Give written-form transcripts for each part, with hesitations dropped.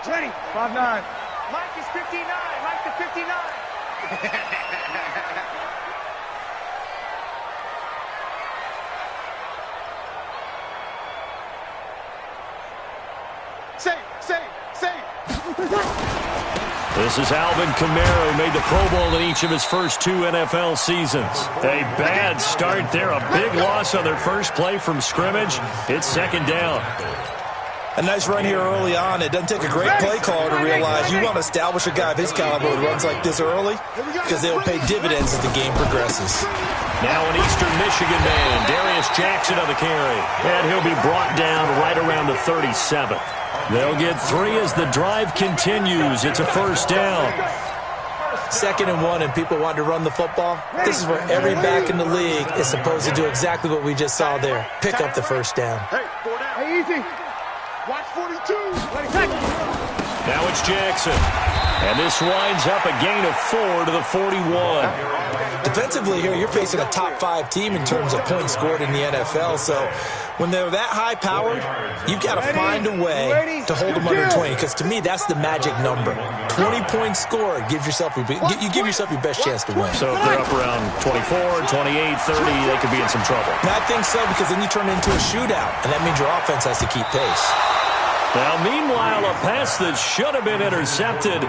Ready. 5'9". Mike is 59. Mike is 59. This is Alvin Kamara, who made the Pro Bowl in each of his first 2 NFL seasons. A bad start there, a big loss on their first play from scrimmage. It's second down. A nice run here early on. It doesn't take a great play caller to realize you want to establish a guy of his caliber who runs like this early because they'll pay dividends as the game progresses. Now an Eastern Michigan man, Darius Jackson on the carry. And he'll be brought down right around the 37. They'll get 3 as the drive continues. It's a first down. 2nd and 1 and people want to run the football. This is where every back in the league is supposed to do exactly what we just saw there. Pick up the first down. Hey, easy. Watch 42. Now it's Jackson. And this winds up a gain of 4 to the 41. Defensively here, you're facing a top 5 team in terms of points scored in the NFL. So when they're that high-powered, you've got to find a way to hold them under 20. Because to me, that's the magic number. 20 points scored gives yourself you give yourself your best chance to win. So if they're up around 24, 28, 30, they could be in some trouble. And I think so, because then you turn it into a shootout, and that means your offense has to keep pace. Now, meanwhile, a pass that should have been intercepted,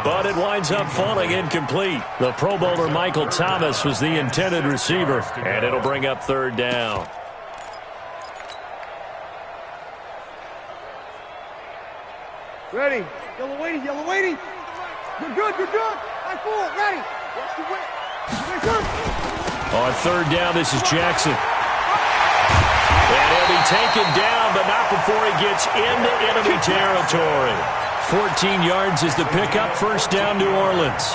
but it winds up falling incomplete. The Pro Bowler Michael Thomas was the intended receiver, and it'll bring up 3rd down. Ready. Yellow waiting, yellow waiting. You're good, you're good. I'm full, ready. Watch the whip. On 3rd down, this is Jackson. And he'll be taken down, but not before he gets into enemy territory. 14 yards is the pickup. First down, New Orleans.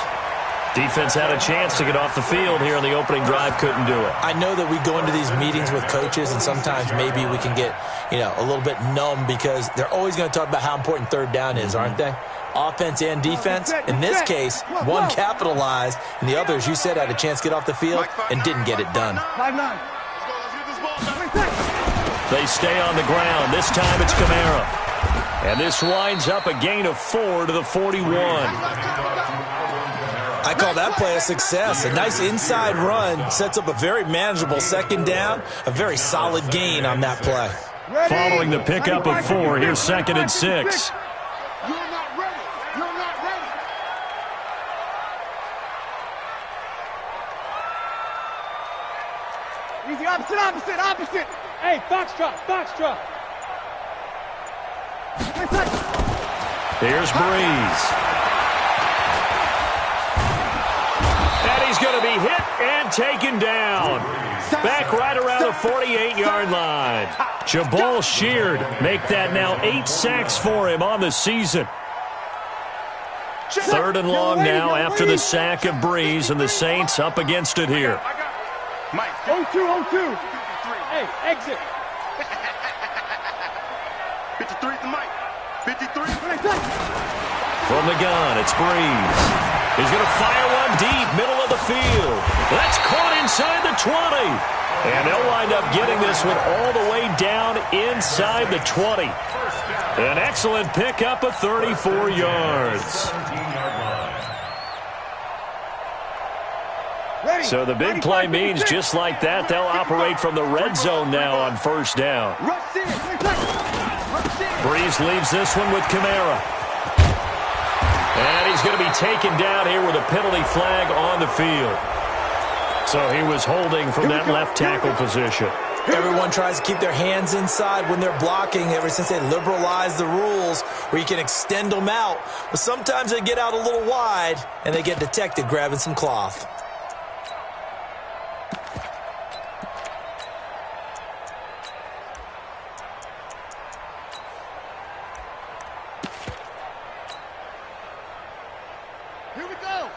Defense had a chance to get off the field here on the opening drive, couldn't do it. I know that we go into these meetings with coaches, and sometimes maybe we can get, a little bit numb because they're always going to talk about how important 3rd down is, aren't they? Offense and defense. In this case, one capitalized, and the other, as you said, had a chance to get off the field and didn't get it done. 5'9". They stay on the ground. This time it's Kamara. And this winds up a gain of 4 to the 41. I call that play a success. A nice inside run sets up a very manageable 2nd down. A very solid gain on that play. Following the pickup of 4, here's 2nd and 6. You're not ready. You're not ready. Easy, opposite. Hey, foxtrot. Here's Breeze. And he's going to be hit and taken down. Back right around the 48-yard line. Jabal Sheard make that now 8 sacks for him on the season. 3rd and long now after the sack of Breeze, and the Saints up against it here. Mike. 0-2. Hey, exit. 53 to Mike. 53. From the gun, it's Breeze. He's going to fire one deep, middle of the field. That's caught inside the 20. And they'll wind up getting this one all the way down inside the 20. An excellent pickup of 34 yards. So the big play means just like that, they'll operate from the red zone now on 1st down. Breeze leaves this one with Kamara. And he's going to be taken down here with a penalty flag on the field. So he was holding from that left tackle position. Everyone tries to keep their hands inside when they're blocking ever since they liberalized the rules where you can extend them out. But sometimes they get out a little wide and they get detected grabbing some cloth. Here we go.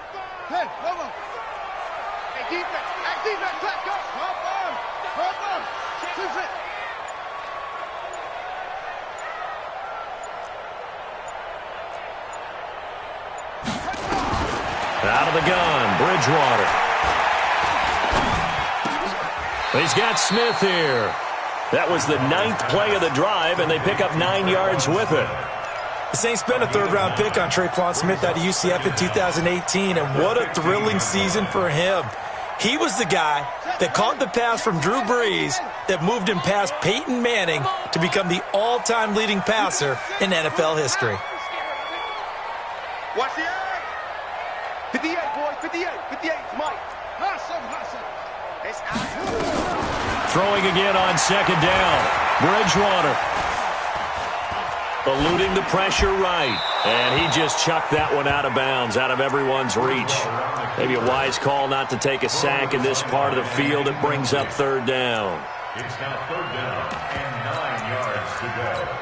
Hey, come on. Hey, defense. Let's go. Hop on. Choose it. Out of the gun, Bridgewater. He's got Smith here. That was the 9th play of the drive, and they pick up 9 yards with it. The Saints spent a third-round pick on Tre'Quan Smith out of UCF in 2018, and what a thrilling season for him. He was the guy that caught the pass from Drew Brees that moved him past Peyton Manning to become the all-time leading passer in NFL history. Watch the eye. 58, boys, 58, 58, Mike. Hustle. It's out. Throwing again on second down. Bridgewater. Eluding the pressure right. And he just chucked that one out of bounds, out of everyone's reach. Maybe a wise call not to take a sack in this part of the field. It brings up third down. It's now third down and 9 yards to go.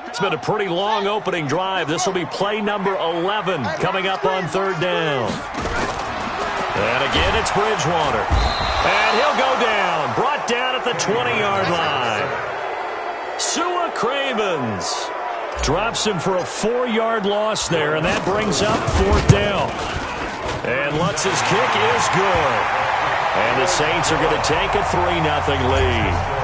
It's been a pretty long opening drive. This will be play number 11 coming up on third down. And again, it's Bridgewater. And he'll go down. Brought down at the 20-yard line. Sua Cravens drops him for a 4-yard loss there, and that brings up fourth down. And Lutz's kick is good. And the Saints are going to take a 3-0 lead.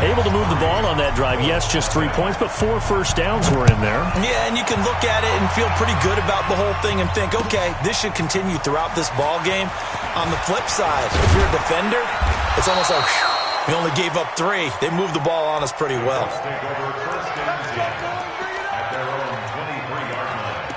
Able to move the ball on that drive. Yes, just 3 points, but 4 first downs were in there. Yeah, and you can look at it and feel pretty good about the whole thing and think, okay, this should continue throughout this ball game. On the flip side, if you're a defender, it's almost like, whew, we only gave up 3. They moved the ball on us pretty well. Take over first and 10 at their own 23-yard line.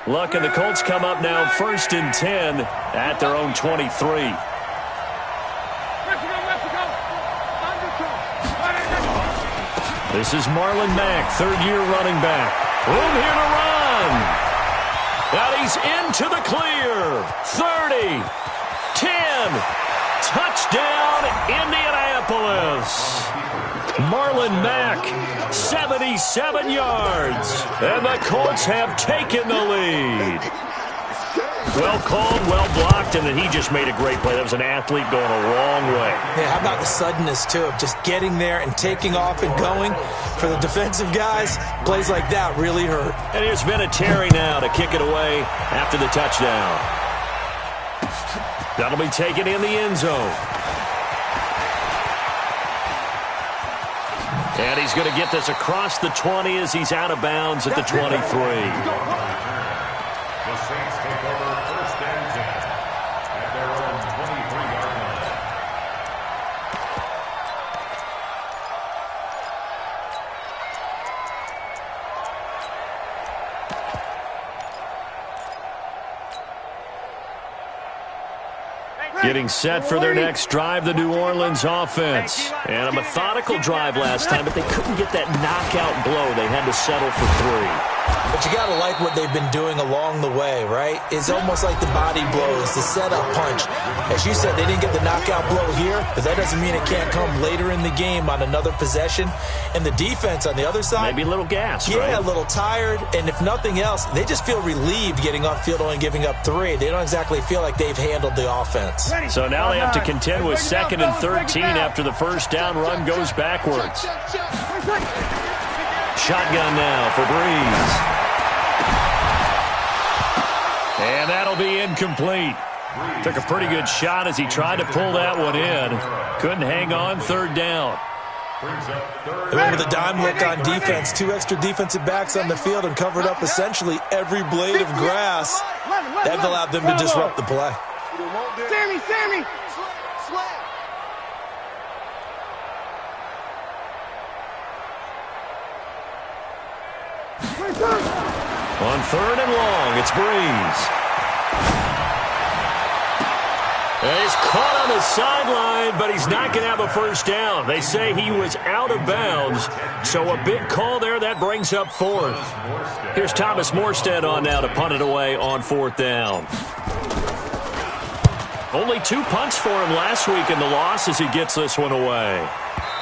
Luck and the Colts come up now first and 10 at their own 23. This is Marlon Mack, third-year running back. Room here to run. And he's into the clear. 30, 10, touchdown Indianapolis. Marlon Mack, 77 yards. And the Colts have taken the lead. Well called, well blocked, and then he just made a great play. That was an athlete going a long way. Yeah, how about the suddenness, too, of just getting there and taking off and going? For the defensive guys, plays like that really hurt. And here's Vinatieri now to kick it away after the touchdown. That'll be taken in the end zone. And he's going to get this across the 20 as he's out of bounds at the 23. The Saints take over first and 10 at their own 23-yard line. Getting set for their next drive, the New Orleans offense. And a methodical drive last time, but they couldn't get that knockout blow. They had to settle for 3. But you got to like what they've been doing along the way, right? It's almost like the body blows, the setup punch. As you said, they didn't get the knockout blow here, but that doesn't mean it can't come later in the game on another possession. And the defense on the other side, maybe a little gas, yeah, right? a little tired. And if nothing else, they just feel relieved getting off field only giving up 3. They don't exactly feel like they've handled the offense. So now they have to contend with 2nd and 13 after the first down run goes backwards. Shotgun now for Brees. And that'll be incomplete. Took a pretty good shot as he tried to pull that one in. Couldn't hang on, third down. They went with a dime look on defense. 2 extra defensive backs on the field and covered up essentially every blade of grass. That allowed them to disrupt the play. Sammy! On 3rd and long, it's Brees. And he's caught on the sideline, but he's not going to have a first down. They say he was out of bounds, so a big call there. That brings up 4th. Here's Thomas Morstead on now to punt it away on 4th down. Only 2 punts for him last week in the loss as he gets this one away.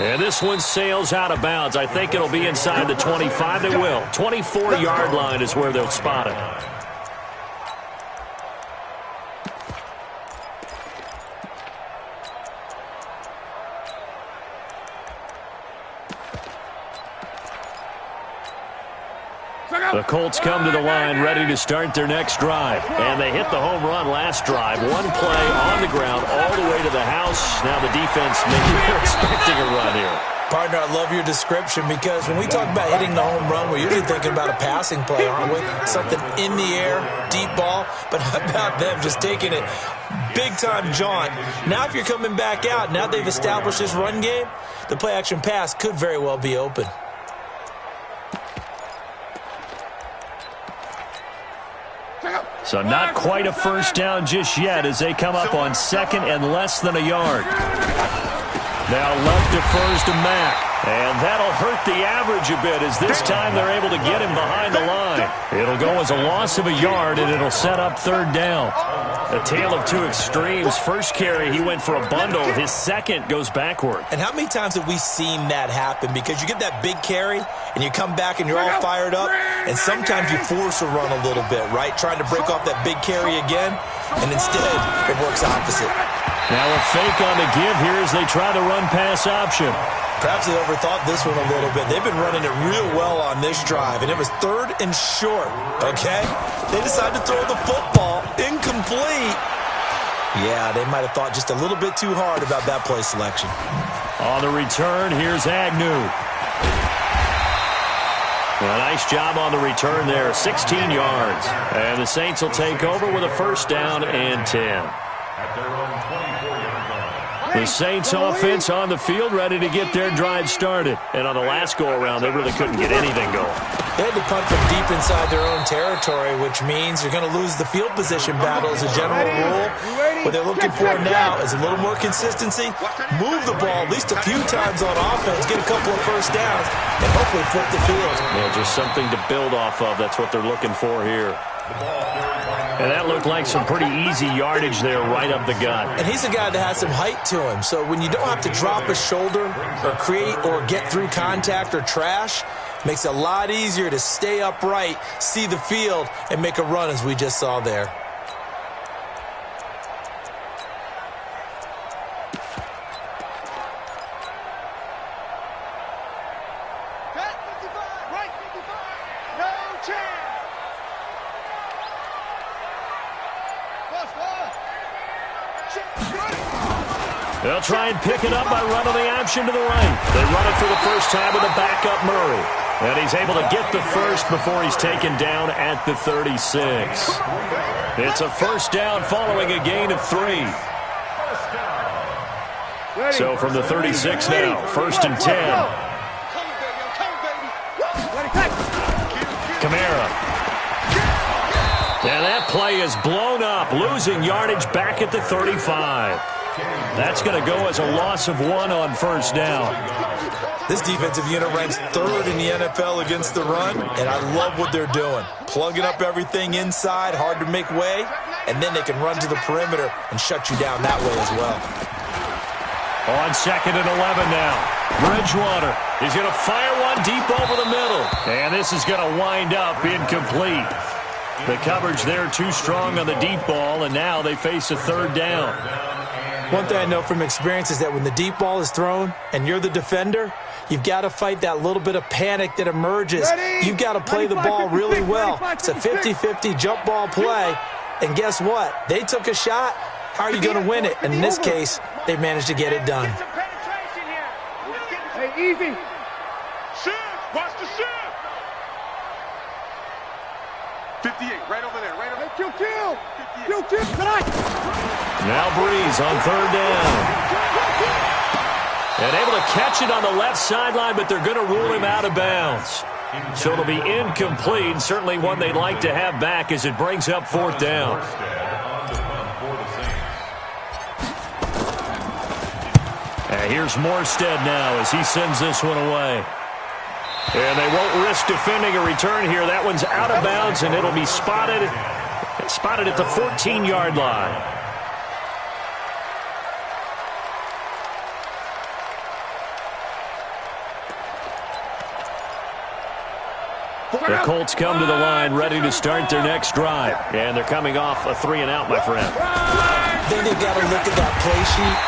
And this one sails out of bounds. I think it'll be inside the 25. They will. 24-yard line is where they'll spot it. The Colts come to the line ready to start their next drive. And they hit the home run last drive. One play on the ground all the way to the house. Now the defense maybe they're expecting a run here. Partner, I love your description because when we talk about hitting the home run, we're usually thinking about a passing play, aren't we? Something in the air, deep ball. But how about them just taking it big-time jaunt? Now if you're coming back out, now they've established this run game, the play-action pass could very well be open. So not quite a first down just yet as they come up on second and less than a yard. Now left to first to Mack. And that'll hurt the average a bit as this time they're able to get him behind the line. It'll go as a loss of a yard, and it'll set up third down. A tale of two extremes. First carry, he went for a bundle. His second goes backward. And how many times have we seen that happen? Because you get that big carry, and you come back and you're all fired up, and sometimes you force a run a little bit, right? Trying to break off that big carry again, and instead it works opposite. Now a fake on the give here as they try the run-pass option. Perhaps they overthought this one a little bit. They've been running it real well on this drive, and it was third and short, okay? They decided to throw the football. Incomplete. Yeah, they might have thought just a little bit too hard about that play selection. On the return, here's Agnew. A nice job on the return there, 16 yards. And the Saints will take over with a first down and 10. At their own 24-yard line. The Saints offense on the field ready to get their drive started. And on the last go-around, they really couldn't get anything going. They had to punt from deep inside their own territory, which means you're going to lose the field position battle as a general rule. What they're looking for now is a little more consistency, move the ball at least a few times on offense, get a couple of first downs, and hopefully flip the field. Yeah, just something to build off of. That's what they're looking for here. And that looked like some pretty easy yardage there right up the gut. And he's a guy that has some height to him. So when you don't have to drop a shoulder or create or get through contact or trash, makes it a lot easier to stay upright, see the field, and make a run as we just saw there. They'll try and pick it up by running the option to the right. They run it for the first time with a backup Murray. And he's able to get the first before he's taken down at the 36. It's a first down following a gain of 3. So from the 36 now, first and 10. Kamara. And that play is blown up, losing yardage back at the 35. That's going to go as a loss of 1 on first down. This defensive unit ranks third in the NFL against the run, and I love what they're doing. Plugging up everything inside, hard to make way, and then they can run to the perimeter and shut you down that way as well. On second and 11 now. Bridgewater is going to fire one deep over the middle. And this is going to wind up incomplete. The coverage there too strong on the deep ball, and now they face a third down. One thing I know from experience is that when the deep ball is thrown and you're the defender, you've got to fight that little bit of panic that emerges. You've got to play the ball really well. It's a 50-50 jump ball play. And guess what? They took a shot. How are you going to win it? And in this case, they managed to get it done. Hey, easy. Shift. Watch the shift. 58, right over there, right over there. Kill. Tonight. Now Breeze on third down. And able to catch it on the left sideline, but they're going to rule him out of bounds. So it'll be incomplete, certainly one they'd like to have back as it brings up fourth down. And here's Morstead now as he sends this one away. And they won't risk defending a return here. That one's out of bounds, and it'll be spotted at the 14-yard line. The Colts come to the line ready to start their next drive. And they're coming off a 3-and-out, my friend. Then they've got to look at that play sheet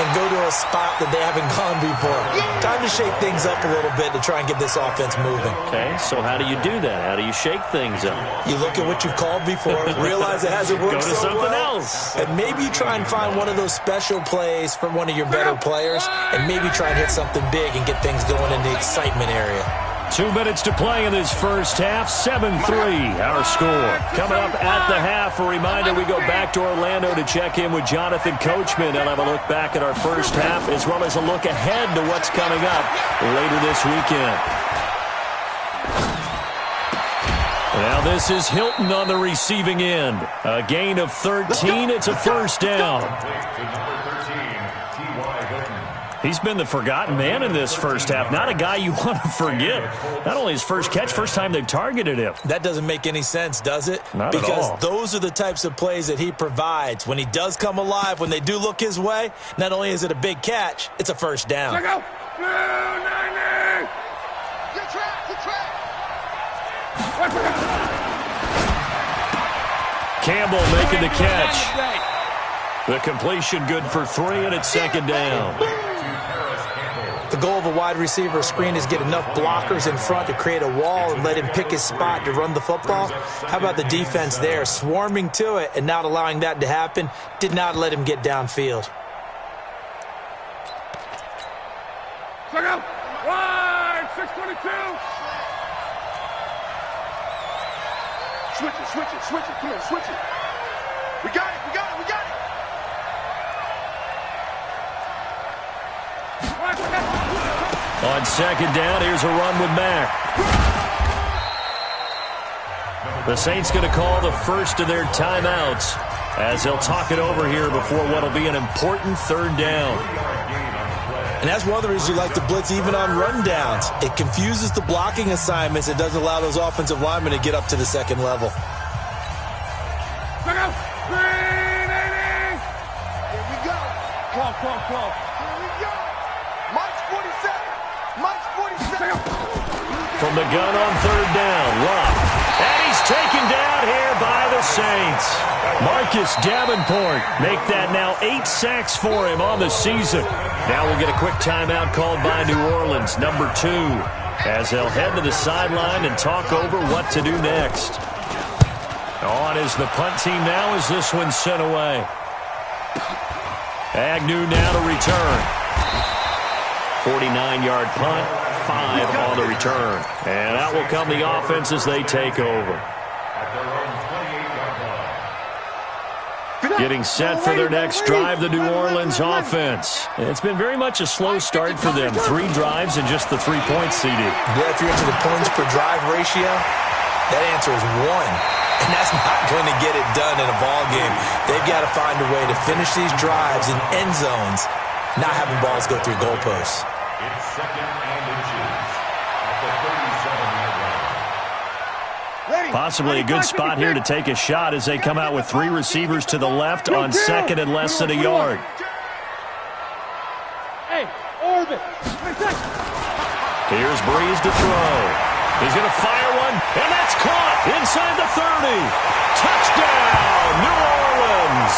and go to a spot that they haven't gone before. Time to shake things up a little bit to try and get this offense moving. Okay, so how do you do that? How do you shake things up? You look at what you've called before, realize it hasn't worked Go to so something well, else. and maybe you try and find one of those special plays from one of your better players, and maybe try and hit something big and get things going in the excitement area. 2 minutes to play in this first half. 7-3, our score. Coming up at the half, a reminder, we go back to Orlando to check in with Jonathan Coachman. He'll have a look back at our first half as well as a look ahead to what's coming up later this weekend. Now this is Hilton on the receiving end. A gain of 13. It's a first down. He's been the forgotten man in this first half. Not a guy you want to forget. Not only his first catch, first time they've targeted him. That doesn't make any sense, does it? Not at all. Because those are the types of plays that he provides. When he does come alive, when they do look his way, not only is it a big catch, it's a first down. Check out. Blue 90. Good track. Good track. Campbell making the catch. The completion good for 3, and it's second down. The goal of a wide receiver screen is get enough blockers in front to create a wall and let him pick his spot to run the football. How about the defense there, swarming to it and not allowing that to happen? Did not let him get downfield. Check out. Wide. 622. Switch it. Come on, switch it. We got it. On second down, here's a run with Mack. The Saints going to call the first of their timeouts as they'll talk it over here before what will be an important third down. And that's one of the reasons you like to blitz even on rundowns. It confuses the blocking assignments. It doesn't allow those offensive linemen to get up to the second level. Look out! 380! Here we go. Call. Here we go. March 47. From the gun on third down, Luck. And he's taken down here by the Saints. Marcus Davenport make that now 8 sacks for him on the season. Now we'll get a quick timeout called by New Orleans, number 2, as they'll head to the sideline and talk over what to do next. On is the punt team now as this one's sent away. Agnew now to return. 49-yard punt, 5 on the return. And out will come the offense as they take over. Getting set for their next drive, the New Orleans offense. It's been very much a slow start for them. 3 drives and just the 3 points, CD. Yeah, if you're into the points per drive ratio, that answer is 1. And that's not going to get it done in a ball game. They've got to find a way to finish these drives in end zones, not having balls go through goalposts. It's second and inches at the 37-yard line. Possibly a good spot here to take a shot as they come out with 3 receivers to the left on second and less than a yard. Hey, orbit. Here's Breeze to throw. He's going to fire one, and that's caught inside the 30. Touchdown, New Orleans.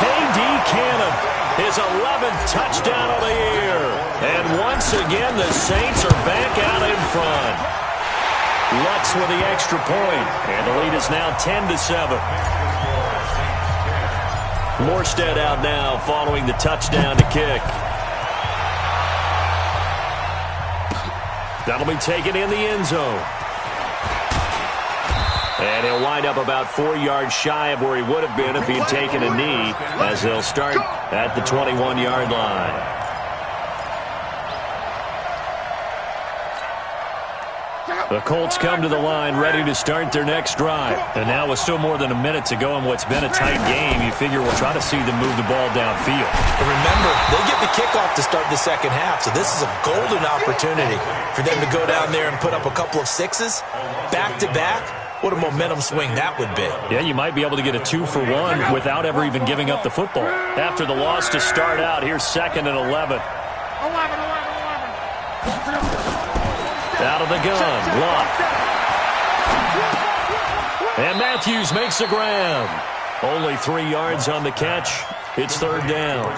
K.D. Cannon, his 11th touchdown of the year. And once again, the Saints are back out in front. Lutz with the extra point, and the lead is now 10-7. Morstead out now following the touchdown to kick. That'll be taken in the end zone. And he'll wind up about 4 yards shy of where he would have been if he had taken a knee, as they'll start at the 21-yard line. The Colts come to the line ready to start their next drive. And now with still more than a minute to go in what's been a tight game, you figure we'll try to see them move the ball downfield. And remember, they get the kickoff to start the second half, so this is a golden opportunity for them to go down there and put up a couple of 6s back-to-back. What a momentum swing that would be. Yeah, you might be able to get a 2-for-1 without ever even giving up the football. After the loss to start out, here's 2nd and 11. Out of the gun, Luck. And Matthews makes the grab. Only 3 yards on the catch. It's third down.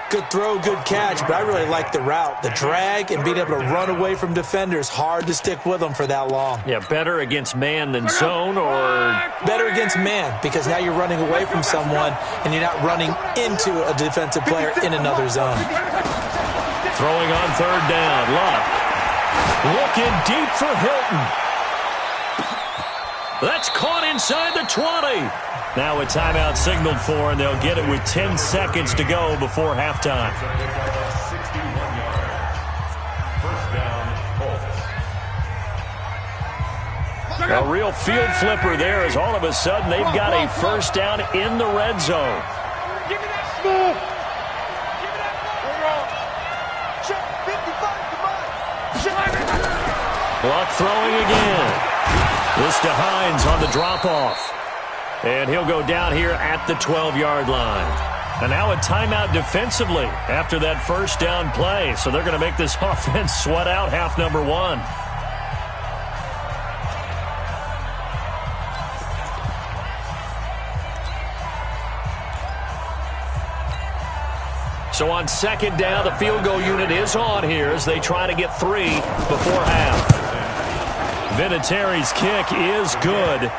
Good throw, good catch, but I really like the route. The drag and being able to run away from defenders, hard to stick with them for that long. Yeah, better against man than zone, or? Better against man, because now you're running away from someone and you're not running into a defensive player in another zone. Throwing on third down, Luck. Looking deep for Hilton. That's caught inside the 20. Now a timeout signaled for, and they'll get it with 10 seconds to go before halftime. 61 yards. First down, Colts. A real field flipper there, as all of a sudden they've got a first down in the red zone. Give me that smooth. Give me that. Check 55 to mine. Luck throwing again. This to Hines on the drop-off. And he'll go down here at the 12-yard line. And now a timeout defensively after that first down play. So they're going to make this offense sweat out half number 1. So on second down, the field goal unit is on here as they try to get 3 before half. Vinatieri's kick is good.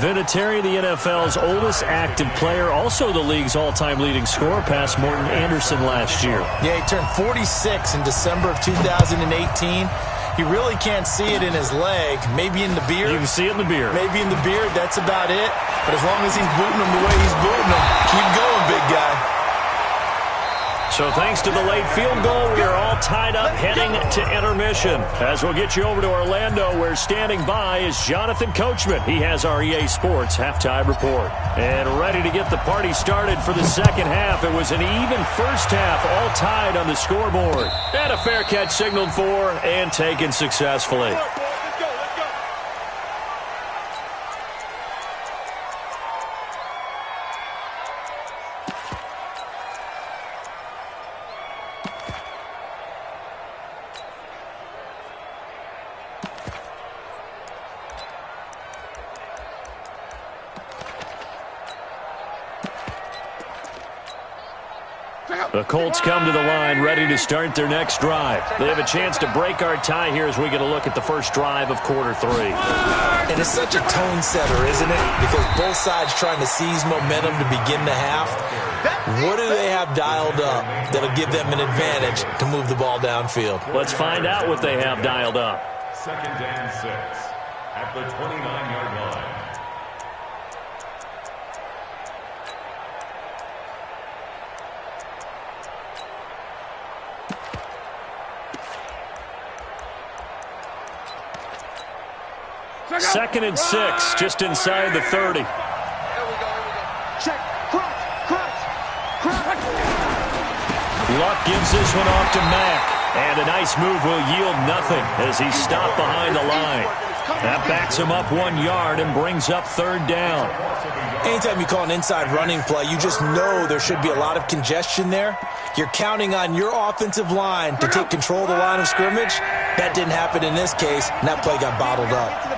Vinatieri, the NFL's oldest active player, also the league's all-time leading scorer, past Morton Anderson last year. Yeah, he turned 46 in December of 2018. He really can't see it in his leg, maybe in the beard. You can see it in the beard. Maybe in the beard, that's about it. But as long as he's booting him the way he's booting him, keep going, big guy. So thanks to the late field goal, we are all tied up heading to intermission. As we'll get you over to Orlando, where standing by is Jonathan Coachman. He has our EA Sports halftime report. And ready to get the party started for the second half. It was an even first half, all tied on the scoreboard. And a fair catch signaled for and taken successfully. The Colts come to the line ready to start their next drive. They have a chance to break our tie here as we get a look at the first drive of quarter 3. And it's such a tone setter, isn't it? Because both sides trying to seize momentum to begin the half. What do they have dialed up that'll give them an advantage to move the ball downfield? Let's find out what they have dialed up. Second and 6 at the 29-yard line. Second and 6, just inside the 30. Here we go. Check. Crunch. Luck gives this one off to Mack. And a nice move will yield nothing as he's stopped behind the line. That backs him up 1 yard and brings up third down. Anytime you call an inside running play, you just know there should be a lot of congestion there. You're counting on your offensive line to take control of the line of scrimmage. That didn't happen in this case, and that play got bottled up.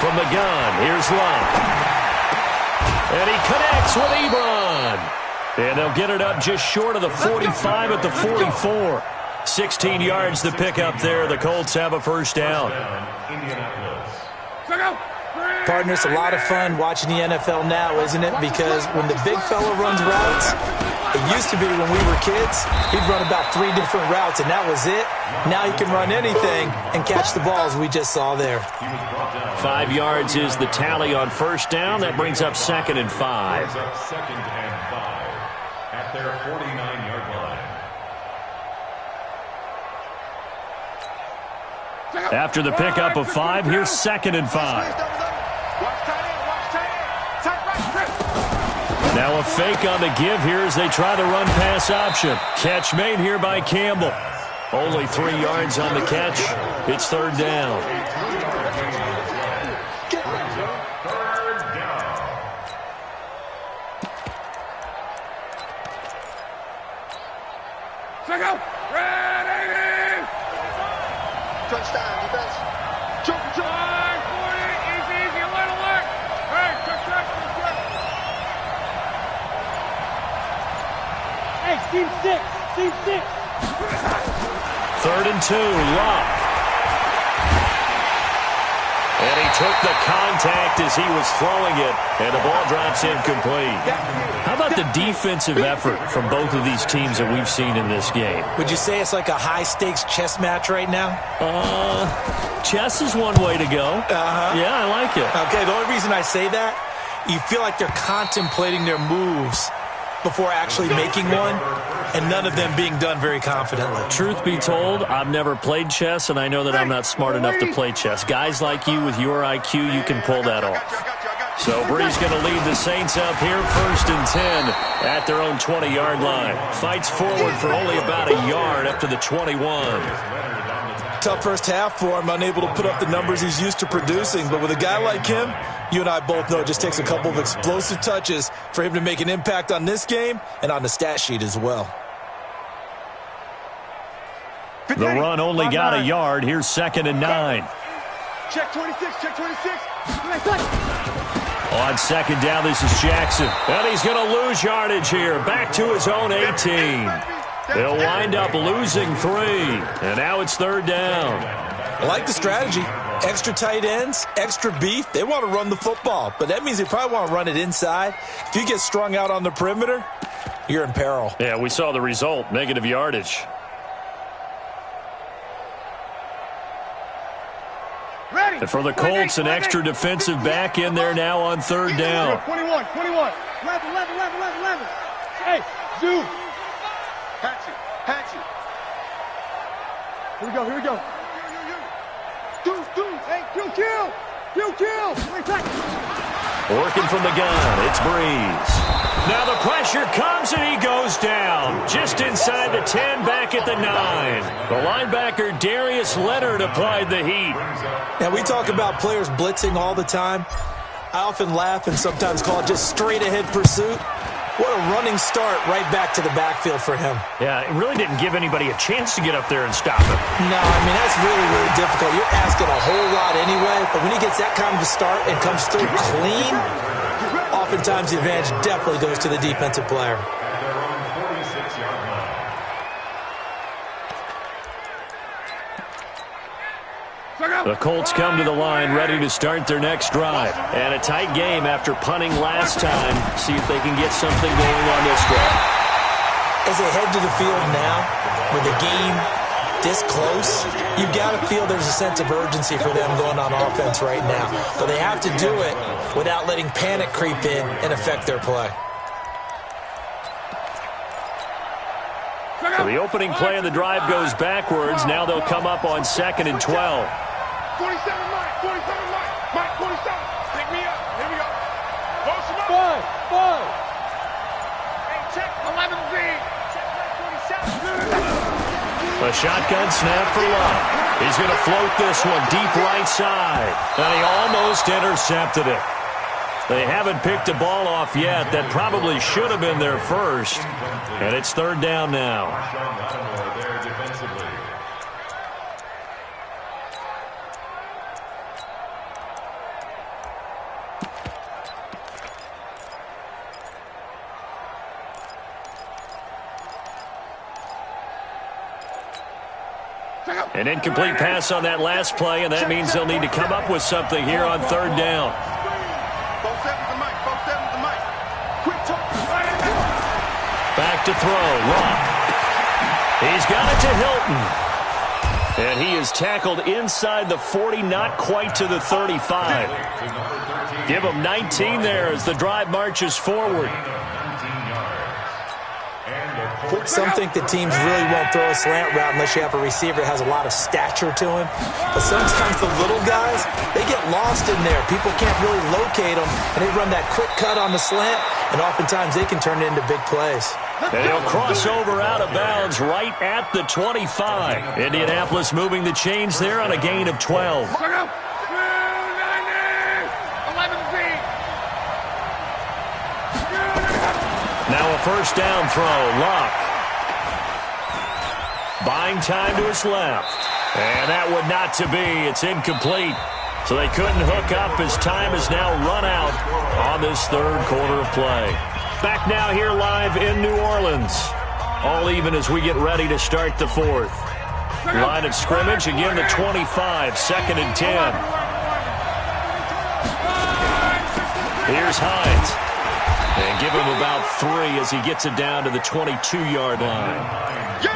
From the gun, here's Luck. And he connects with Ebron. And they'll get it up just short of the 45 at the 44. 16 yards to pick up there. The Colts have a first down. Partner, it's a lot of fun watching the NFL now, isn't it? Because when the big fella runs routes, it used to be when we were kids, he'd run about 3 different routes, and that was it. Now he can run anything and catch the balls we just saw there. 5 yards is the tally on first down. That brings up second and 5. Second and 5 at their 49-yard line. After the pickup of 5, here's second and 5. Now a fake on the give here as they try the run-pass option. Catch made here by Campbell. Only 3 yards on the catch. It's third down. crunch time, defense. Choke, choke. Easy, easy, alert. Hey, check. Hey, team six. 3rd and 2, Locke. And he took the contact as he was throwing it, and the ball drops incomplete. How about the defensive effort from both of these teams that we've seen in this game? Would you say it's like a high-stakes chess match right now? Chess is one way to go. Yeah, I like it. Okay, the only reason I say that, you feel like they're contemplating their moves before actually making one, and none of them being done very confidently. Truth be told, I've never played chess, and I know that I'm not smart enough to play chess. Guys like you with your IQ, you can pull that off. So Bree's going to lead the Saints up here, 1st and 10 at their own 20-yard line. Fights forward for only about a yard up to the 21. Tough first half for him, unable to put up the numbers he's used to producing. But with a guy like him, you and I both know it just takes a couple of explosive touches for him to make an impact on this game and on the stat sheet as well. The run only got a yard. Here's 2nd and 9. Check 26. On 2nd down, this is Jackson. And he's going to lose yardage here. Back to his own 18. They'll wind up losing 3. And now it's 3rd down. I like the strategy. Extra tight ends, extra beef. They want to run the football, but that means they probably want to run it inside. If you get strung out on the perimeter, you're in peril. Yeah, we saw the result, negative yardage. Ready. And for the Colts, an extra defensive back in there now on 3rd down. 21. 11. Hey, zoom. Hatchet. Here we go. Do. Hey, kill. Working from the gun, it's Breeze. Now the pressure comes and he goes down. Just inside the 10, back at the 9. The linebacker Darius Leonard applied the heat. Now we talk about players blitzing all the time. I often laugh and sometimes call it just straight ahead pursuit. What a running start right back to the backfield for him. Yeah, it really didn't give anybody a chance to get up there and stop him. No, I mean, that's really, really difficult. You're asking a whole lot anyway, but when he gets that kind of a start and comes through clean, oftentimes the advantage definitely goes to the defensive player. The Colts come to the line ready to start their next drive. And a tight game after punting last time. See if they can get something going on this drive. As they head to the field now, with the game this close, you've got to feel there's a sense of urgency for them going on offense right now. But they have to do it without letting panic creep in and affect their play. So the opening play of the drive goes backwards. Now they'll come up on 2nd and 12. 47, Mike. 47. Pick me up. Here we go. Post him up. Five. Hey, check 11Z. Check 47. A shotgun snap for Love. He's going to float this one deep right side. And he almost intercepted it. They haven't picked a ball off yet. That probably should have been their first. And it's 3rd down now. An incomplete pass on that last play, and that means they'll need to come up with something here on 3rd down. Back to throw, Locke. He's got it to Hilton. And he is tackled inside the 40, not quite to the 35. Give him 19 there as the drive marches forward. Some think that teams really won't throw a slant route unless you have a receiver that has a lot of stature to him. But sometimes the little guys, they get lost in there. People can't really locate them, and they run that quick cut on the slant, and oftentimes they can turn it into big plays. And he'll cross over out of bounds right at the 25. Indianapolis moving the chains there on a gain of 12. Now a first down throw, Locke. Buying time to his left. And that would not to be. It's incomplete. So they couldn't hook up as time is now run out on this third quarter of play. Back now here live in New Orleans. All even as we get ready to start the fourth. Line of scrimmage, again the 25, 2nd and 10. Here's Hines. And give him about 3 as he gets it down to the 22-yard line.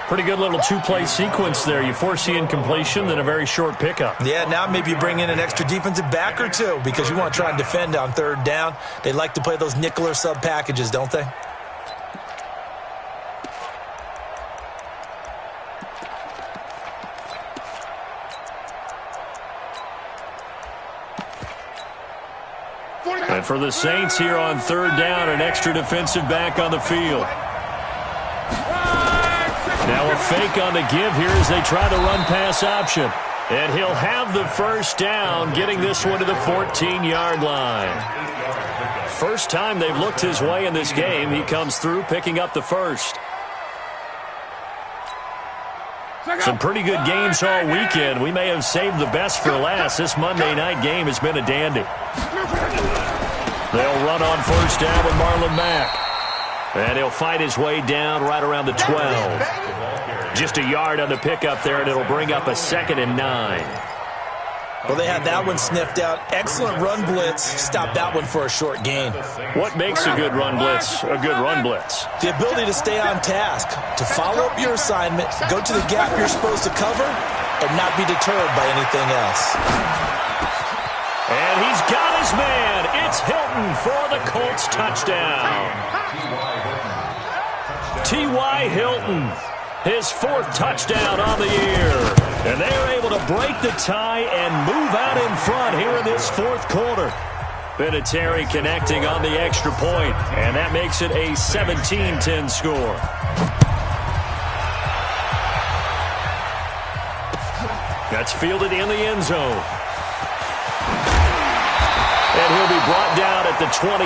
Pretty good little two-play sequence there. You force the incompletion, then a very short pickup. Yeah, now maybe you bring in an extra defensive back or two because you want to try and defend on third down. They like to play those nickel or sub packages, don't they? And for the Saints here on third down, an extra defensive back on the field. Now a fake on the give here as they try the run-pass option. And he'll have the first down, getting this one to the 14-yard line. First time they've looked his way in this game. He comes through picking up the first. Some pretty good games all weekend. We may have saved the best for last. This Monday night game has been a dandy. They'll run on first down with Marlon Mack. And he'll fight his way down right around the 12. Just a yard on the pickup there, and it'll bring up a 2nd and 9. Well, they had that one sniffed out. Excellent run blitz. Stopped that one for a short gain. What makes a good run blitz a good run blitz? The ability to stay on task, to follow up your assignment, go to the gap you're supposed to cover, and not be deterred by anything else. And he's got his man. It's Hilton for the Colts touchdown. T.Y. Hilton, his 4th touchdown on the year. And they are able to break the tie and move out in front here in this 4th quarter. Vinatieri connecting on the extra point, and that makes it a 17-10 score. That's fielded in the end zone. And he'll be brought down at the 23,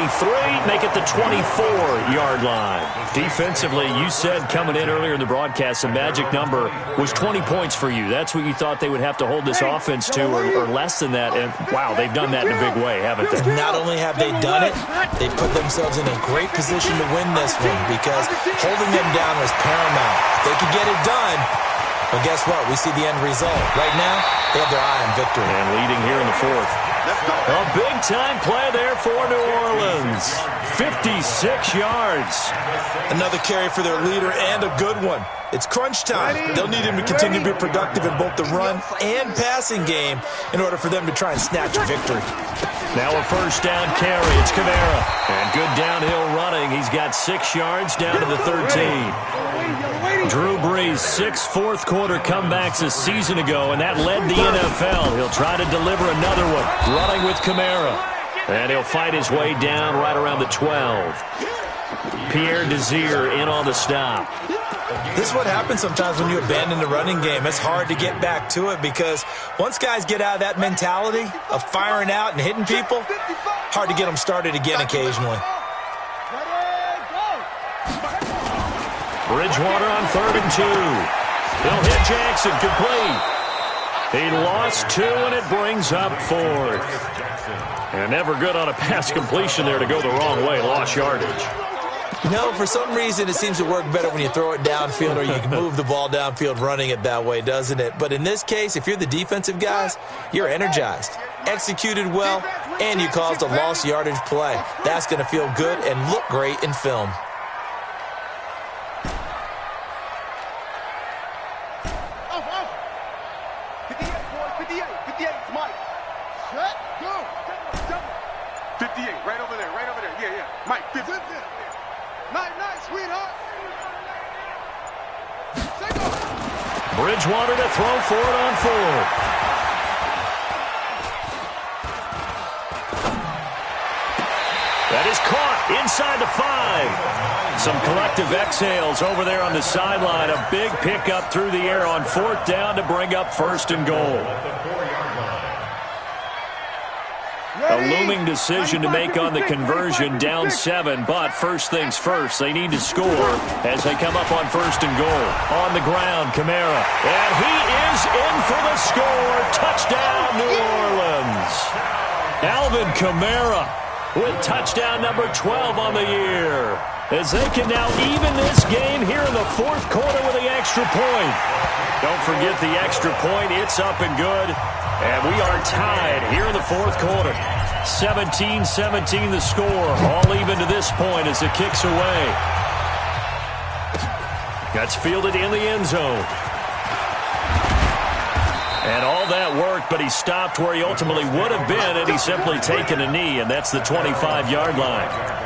make it the 24-yard line. Defensively, you said coming in earlier in the broadcast, the magic number was 20 points for you. That's what you thought they would have to hold this offense to, or less than that. And, wow, they've done that in a big way, haven't they? Not only have they done it, they put themselves in a great position to win this one because holding them down was paramount. If they could get it done, well, guess what? We see the end result. Right now, they have their eye on victory. And leading here in the 4th. A big-time play there for New Orleans. 56 yards. Another carry for their leader and a good one. It's crunch time. They'll need him to continue to be productive in both the run and passing game in order for them to try and snatch a victory. Now a first down carry. It's Kamara. And good downhill running. He's got 6 yards down to the 13. Drew Brees, 6 fourth-quarter comebacks a season ago, and that led the NFL. He'll try to deliver another one, running with Kamara. And he'll fight his way down right around the 12. Pierre Desir in on the stop. This is what happens sometimes when you abandon the running game. It's hard to get back to it because once guys get out of that mentality of firing out and hitting people, hard to get them started again occasionally. Bridgewater on 3rd and 2. He'll hit Jackson, complete. He lost 2, and it brings up 4th. And never good on a pass completion there to go the wrong way. Lost yardage. No, for some reason it seems to work better when you throw it downfield or you can move the ball downfield running it that way, doesn't it? But in this case, if you're the defensive guys, you're energized, executed well, and you caused a lost yardage play. That's going to feel good and look great in film. Bridgewater to throw for it on 4th. That is caught inside the 5. Some collective exhales over there on the sideline. A big pickup through the air on 4th down to bring up 1st and goal. A looming decision to make on the conversion, down 7. But first things first, they need to score as they come up on 1st and goal. On the ground, Kamara. And he is in for the score. Touchdown, New Orleans. Alvin Kamara with touchdown number 12 on the year, as they can now even this game here in the 4th quarter with the extra point. Don't forget the extra point. It's up and good. And we are tied here in the 4th quarter. 17-17 the score. All even to this point as it kicks away. That's fielded in the end zone. And all that worked, but he stopped where he ultimately would have been had he simply taken a knee, and that's the 25-yard line.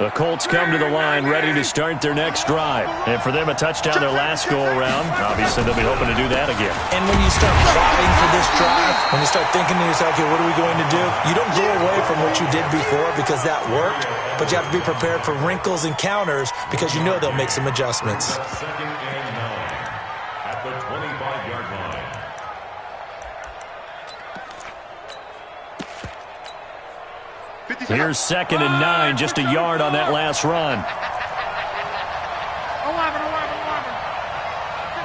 The Colts come to the line ready to start their next drive. And for them, a touchdown their last go-around. Obviously, they'll be hoping to do that again. And when you start plotting for this drive, when you start thinking to yourself, okay, what are we going to do? You don't go away from what you did before because that worked, but you have to be prepared for wrinkles and counters because you know they'll make some adjustments. 2nd and 9 at the 25-yard line. Here's 2nd and 9, just a yard on that last run. 11.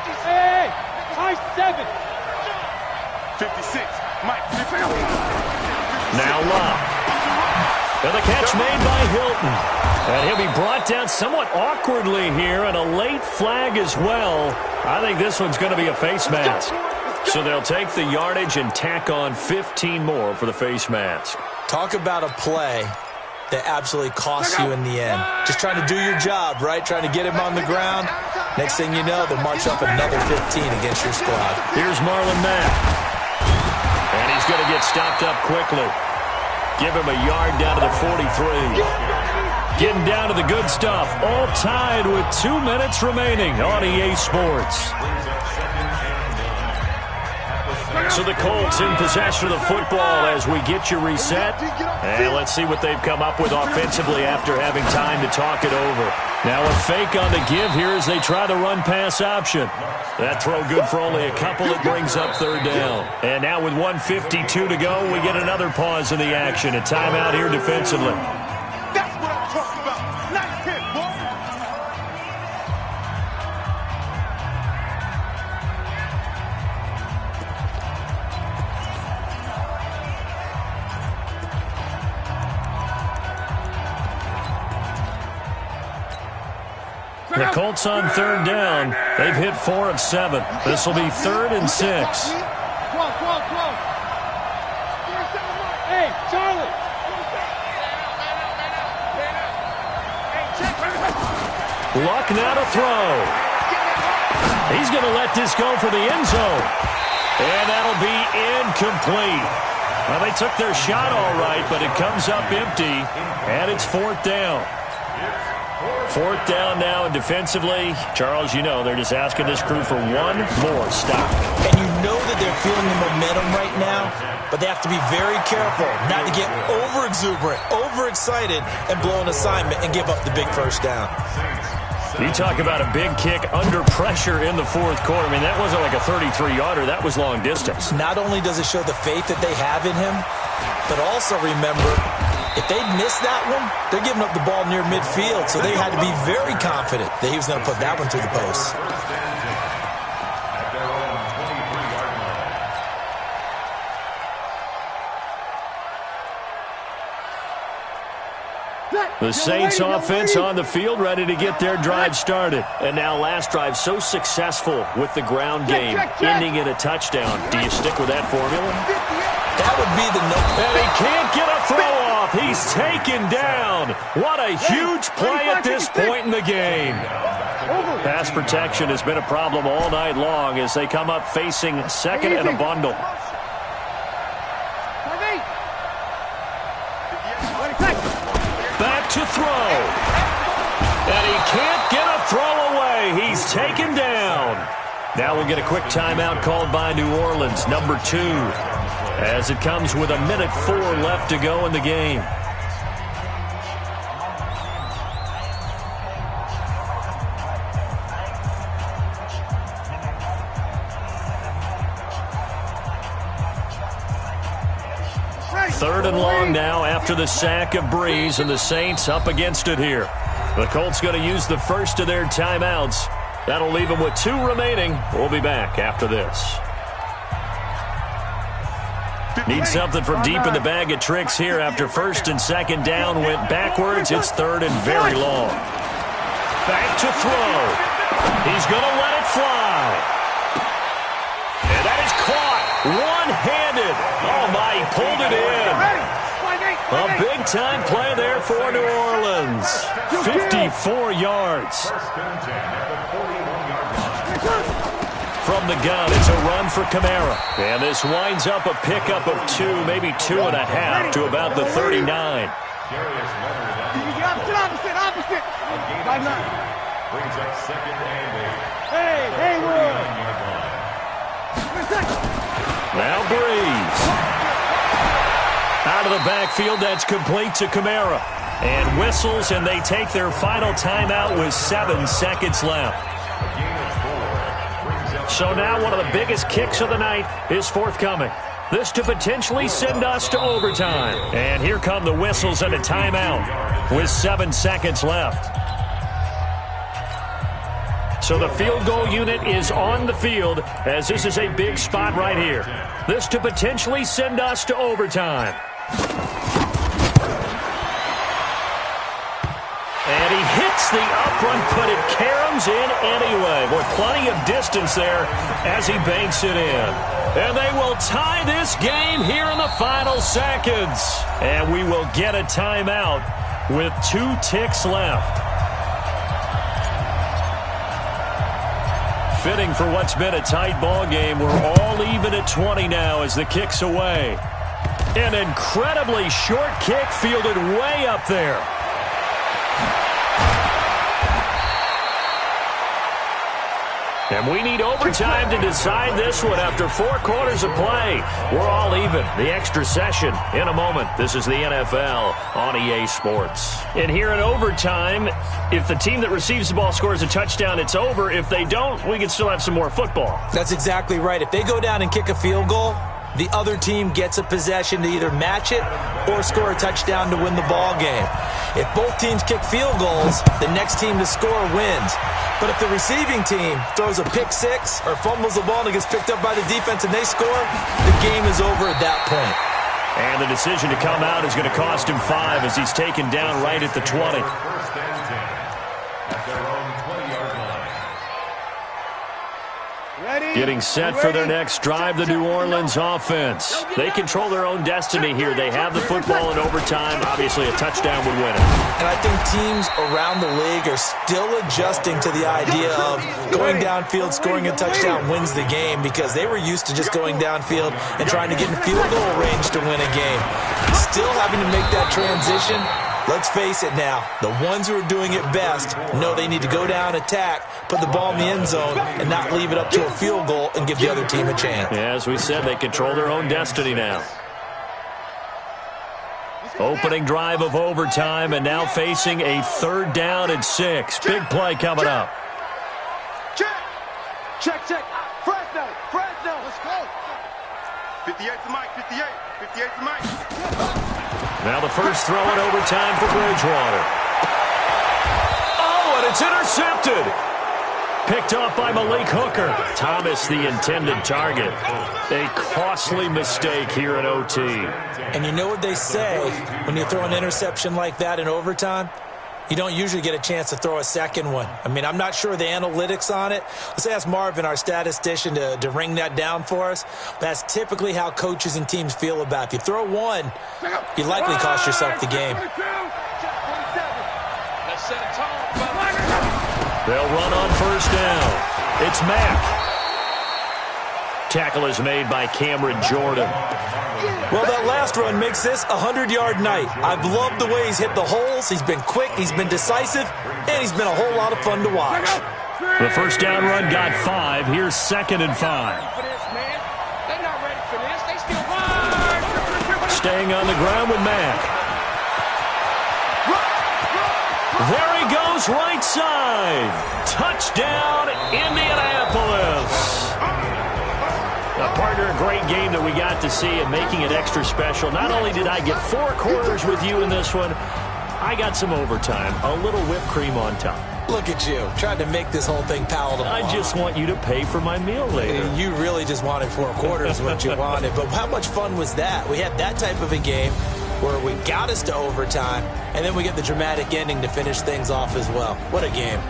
56. High 7. 56. Mike. Now Locke. And the catch made by Hilton. And he'll be brought down somewhat awkwardly here, and a late flag as well. I think this one's going to be a face mask. So they'll take the yardage and tack on 15 more for the face mask. Talk about a play that absolutely costs you in the end. Just trying to do your job, right? Trying to get him on the ground. Next thing you know, they'll march up another 15 against your squad. Here's Marlon Mack. And he's going to get stopped up quickly. Give him a yard down to the 43. Getting down to the good stuff. All tied with 2 minutes remaining on EA Sports. So the Colts in possession of the football as we get you reset. And let's see what they've come up with offensively after having time to talk it over. Now a fake on the give here as they try the run-pass option. That throw good for only a couple. It brings up 3rd down. And now with 1:52 to go, we get another pause in the action. A timeout here defensively. That's what I'm talking about. Nice hit, boy. The Colts on 3rd down. They've hit 4 of 7. This will be 3rd and 6. 12. Hey, Charlie. Luck now to throw. He's going to let this go for the end zone. And that'll be incomplete. Well, they took their shot all right, but it comes up empty, and it's 4th down. 4th down now, and defensively, Charles, you know, they're just asking this crew for one more stop. And you know that they're feeling the momentum right now, but they have to be very careful not to get over-exuberant, over-excited, and blow an assignment and give up the big 1st down. You talk about a big kick under pressure in the 4th quarter. I mean, that wasn't like a 33-yarder. That was long distance. Not only does it show the faith that they have in him, but also remember, if they'd missed that one, they're giving up the ball near midfield, so they had to be very confident that he was going to put that one through the post. At their own 23-yard line. The Saints offense on the field, ready to get their drive started. And now last drive so successful with the ground game, ending in a touchdown. Do you stick with that formula? That would be the number. And he can't get a throw off. He's taken down. What a huge play at this point in the game. Pass protection has been a problem all night long as they come up facing 2nd and a bundle. Back to throw. And he can't get a throw away. He's taken down. Now we'll get a quick timeout called by New Orleans, number 2, as it comes with 1:04 left to go in the game. 3rd and long now after the sack of Breeze, and the Saints up against it here. The Colts going to use the first of their timeouts. That'll leave them with 2 remaining. We'll be back after this. Need something from deep in the bag of tricks here after 1st and 2nd down went backwards. It's 3rd and very long. Back to throw. He's going to let it fly. And that is caught one-handed. Oh, my, he pulled it in. A big-time play there for New Orleans. 54 yards. From the gun, it's a run for Kamara. And this winds up a pickup of 2, maybe 2.5 to about the 39. Opposite. Brings up 2nd and 8. Hey, Now Breeze. Out of the backfield, that's complete to Kamara. And whistles, and they take their final timeout with 7 seconds left. So now one of the biggest kicks of the night is forthcoming. This to potentially send us to overtime. And here come the whistles and a timeout with 7 seconds left. So the field goal unit is on the field as this is a big spot right here. This to potentially send us to overtime. And he hits the up run, but it caroms in anyway. With plenty of distance there as he banks it in. And they will tie this game here in the final seconds. And we will get a timeout with 2 ticks left. Fitting for what's been a tight ball game. We're all even at 20 now as the kick's away. An incredibly short kick fielded way up there. And we need overtime to decide this one after 4 quarters of play. We're all even. The extra session in a moment. This is the NFL on EA Sports. And here in overtime, if the team that receives the ball scores a touchdown, it's over. If they don't, we can still have some more football. That's exactly right. If they go down and kick a field goal, the other team gets a possession to either match it or score a touchdown to win the ball game. If both teams kick field goals, the next team to score wins. But if the receiving team throws a pick 6 or fumbles the ball and it gets picked up by the defense and they score, the game is over at that point. And the decision to come out is going to cost him 5 as he's taken down right at the 20. 1st and 10. At their own 20-yard line. Getting set for their next drive, the New Orleans offense. They control their own destiny here. They have the football in overtime. Obviously, a touchdown would win it. And I think teams around the league are still adjusting to the idea of going downfield, scoring a touchdown wins the game because they were used to just going downfield and trying to get in field goal range to win a game. Still having to make that transition. Let's face it now, the ones who are doing it best know they need to go down, attack, put the ball in the end zone, and not leave it up to a field goal and give the other team a chance. Yeah, as we said, they control their own destiny now. Opening drive of overtime, and now facing a 3rd down and 6. Big play coming up. Check. Fresno. Let's go. 58 to Mike, 58 to Mike. Now the first throw in overtime for Bridgewater. Oh, and it's intercepted. Picked off by Malik Hooker. Thomas, the intended target. A costly mistake here in OT. And you know what they say when you throw an interception like that in overtime? You don't usually get a chance to throw a second one. I mean, I'm not sure the analytics on it. Let's ask Marvin, our statistician, to ring that down for us. That's typically how coaches and teams feel about it. If you throw one, you likely cost yourself the game. They'll run on 1st down. It's Mack. Tackle is made by Cameron Jordan. Well, that last run makes this a 100-yard night. I've loved the way he's hit the holes. He's been quick, he's been decisive, and he's been a whole lot of fun to watch. The 1st down run got 5. Here's 2nd and 5. Staying on the ground with Mack. There he goes, right side. Touchdown, Indianapolis. A Partner, a great game that we got to see, and making it extra special. Not only did I get 4 quarters with you in this one, I got some overtime, a little whipped cream on top. Look at you, trying to make this whole thing palatable. I just want you to pay for my meal later. You really just wanted 4 quarters what you wanted. But how much fun was that? We had that type of a game where we got us to overtime, and then we get the dramatic ending to finish things off as well. What a game.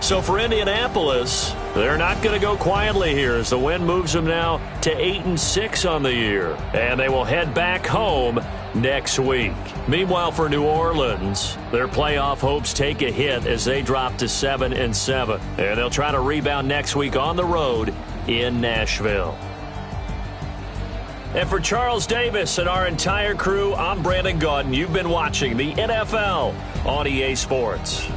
So for Indianapolis, they're not going to go quietly here as the win moves them now to 8-6 on the year. And they will head back home next week. Meanwhile, for New Orleans, their playoff hopes take a hit as they drop to 7-7. And they'll try to rebound next week on the road in Nashville. And for Charles Davis and our entire crew, I'm Brandon Gaudin. You've been watching the NFL on EA Sports.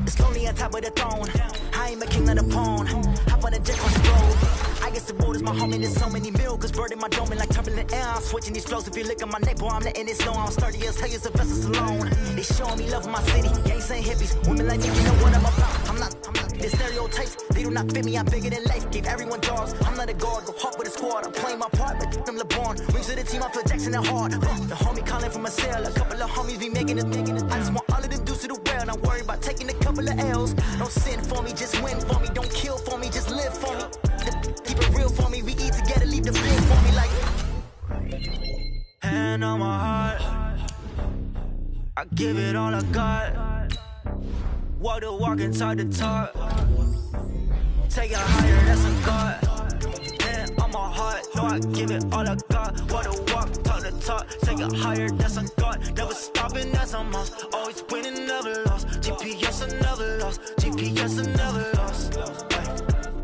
It's lonely on top of the throne. I ain't a king of the pawn. Hop on a jet on the road. I guess the road is my home and there's so many milkers burning my dome and like turbulent air. I'm switching these flows. If you look at my neck, boy, I'm letting it slow. I'm sturdy as hell as Sylvester Stallone. They showing me love in my city. Gangs ain't hippies. Women like me, you know what I'm about. I'm not the stereotypes. They do not fit me. I'm bigger than life. Gave everyone jobs. I'm not a guard. Go hard with a squad. I'm playing my part, but I'm LeBron. Rings to the team. I feel Jackson and hard. The homie calling from a cell. A couple of homies be making it. I just want all of them dudes to the well. Not worry about taking a couple of L's. Don't sin for me, just win for me. Don't kill for me, just live for me. Keep it real for me. We eat together, leave the feel for me like. Hand on my heart, I give it all I got. Walk the walk and talk the talk. Take it higher, that's a God. Hand on my heart, know I give it all I got. Walk the walk, talk the talk. Take it higher, that's a God. Never stopping, that's a must. Always winning, never lost. GPS, I never lost. GPS, I never lost.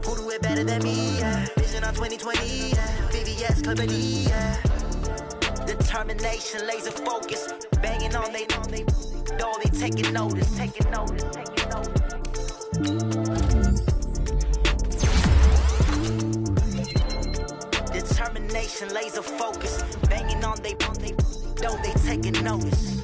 Who do it better than me? Yeah. Vision, I I'm 2020, yeah. VVS, Clarity, yeah. Determination, laser focus. Banging on they door, they taking notice. Determination, laser focus. Banging on they door, they taking notice.